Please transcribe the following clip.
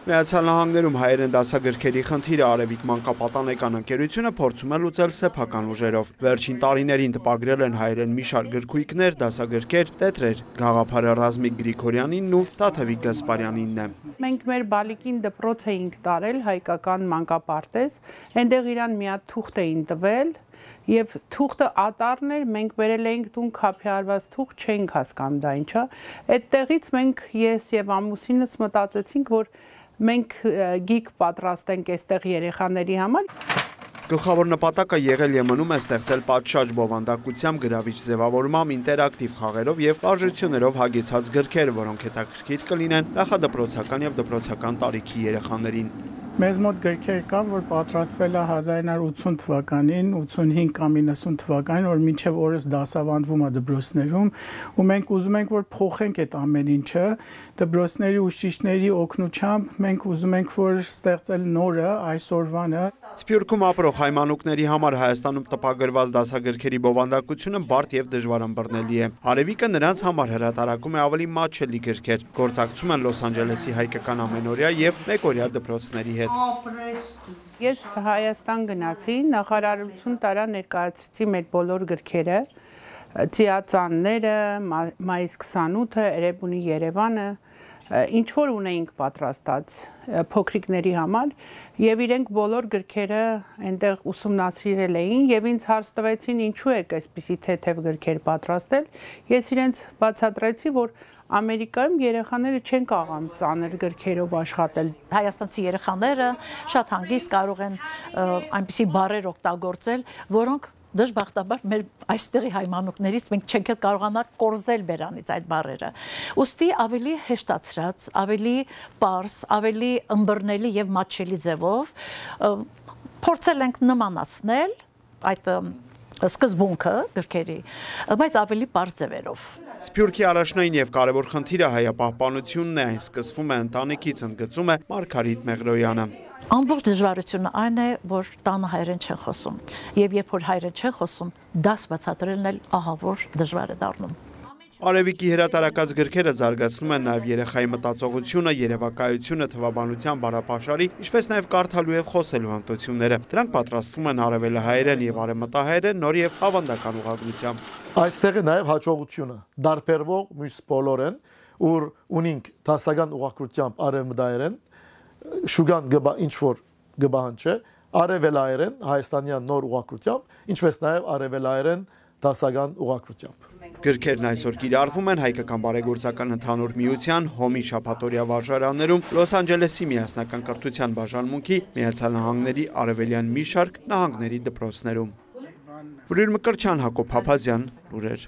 Միացյալ Նահանգներում հայերեն դասագրքերի խնդիրը Արևիկ մանկապատանեկան ընկերությունը փորձում է լուծել սեփական ուժերով։ Վերջին տարիներին տպագրել են հայերեն մի շարք գրքույկներ, դասագրքեր, տետրեր, գաղափարը Ռազմիկ Գրիգորյանինն ու Տաթևիկ Գասպարյանինն է։ Մենք մեր բալիկին դպրոց էինք տարել հայկական մանկապարտեզ, այնտեղ իրան մի հատ թուղթ էին տվել, եւ թուղթը ատարն էր, մենք վերել էինք տուն քափիարված թուղթ, չենք հասկանում դա ինչա։ Այդտեղից մենք ես եւ ամուսինս մտածեցինք, որ մենք գիք պատրաստենք այստեղ երեխաների համար։ Գլխավոր նպատակը եղել է մնում է ստեղծել պատշաճ բովանդակությամբ, գրավիչ ձևավորմամբ, ինտերակտիվ խաղերով եւ վարժություններով հագեցած գրքեր, որոնք հետաքրքիր կլինեն նախադպրոցական եւ դպրոցական տարիքի երեխաներին։ Մեզ մոտ գրքեր կան, որ պատրաստվել է 1980 թվականին, 85 կամ 90 թվականին, որ մինչև օրս դասավանդվում է դպրոցներում, ու մենք ուզում ենք, որ փոխենք այդ ամեն ինչը, դպրոցների ուսուցիչների օգնությամբ մենք ուզում ենք, որ ստեղծել նորը այսօրվանը։ Սփյուռքում ապրող հայ մանուկների համար Հայաստանում տպագրված դասագրքերի բովանդակությունը բարդ եւ դժվար ըմբռնելի է։ Արևիկը նրանց համար հրատարակում է ավելի մատչելի գրքեր, գործակցում են Լոս Անջելեսի հայկական ամենօրյա եւ մեկօրյա դպրոցների հետ։ Ես Հայաստան գնացի, նախարարություն տարա ներկայացրեցի մեր բոլոր գրքերը, Ծիածանները, մայիս 28-ը, Էրեբունի Երևանը, ինչ որ ունեինք պատրաստած փոքրիկների համար եւ իրենք բոլոր գրքերը այնտեղ ուսումնասիրել էին եւ ինձ հարց տվեցին ինչու եք այսպիսի թեթև գրքեր պատրաստել։ Ես իրենց բացատրեցի, որ Ամերիկայում երեխաները չեն կարողանում ծանր գրքերով աշխատել։ Հայաստանցի երեխաները շատ հանգիստ կարող են այնպիսի բառեր օգտագործել, որոնք դժբախտաբար մեր այստեղի հայ մանուկներից մենք չենք կարողանալ կորզել բերանից այդ բառերը։ Ուստի ավելի հեշտացրած, ավելի պարզ, ավելի ըմբռնելի եւ մատչելի ձևով փորձել ենք նմանացնել այդ սկզբունքը գրքերի, բայց ավելի պարզ ձևերով։ Սփյուռքի առաջնային եւ կարևոր խնդիրը հայապահպանությունն է, այն սկսվում է ընտանիքից, ընդգծում է Մարգարիտ Մեղրոյանը։ Ամբողջ դժվարությունը այն է, որ տանը հայերեն չեն խոսում, եւ երբ որ հայերեն չեն խոսում, դաս բացատրելն էլ ահավոր դժվար է դառնում։ Արևիկի հրատարակած գրքերը զարգացնում են նաև երեխայի մտածողությունը, երևակայությունը, թվաբանության բառապաշարի, ինչպես նաև կարդալու եւ խոսելու հմտությունները։ Դրանք պատրաստվում են արևելահայերեն եւ արևմտահայերեն նոր եւ ավանդական ուղղագրությամբ։ Այստեղ է նաև հաջողությունը դարբերվող մյուս բոլորեն, ուր ունենք դասական ուղղագրությամբ արևմտահայերեն, շուգան ինչ որ գբահանջը, արևելահայերեն հայաստանյան նոր ուղղագրությամբ, ինչպես նաև արևելահայերեն դասական ուղղագրությամբ։ Գրքերն այսօր կիրառվում են Հայկական բարեգործական ընդհանուր միության, Հոմի շաբաթօրյա վարժարաններում, Լոս Անջելեսի միասնական կրթության բաժանմունքի, Միացյալ Նահանգների արևելյան մի շարք նահանգների դպրոցներում։ Վրուր Մկրտչյան, Հակոբ Փափազյան, լուրեր։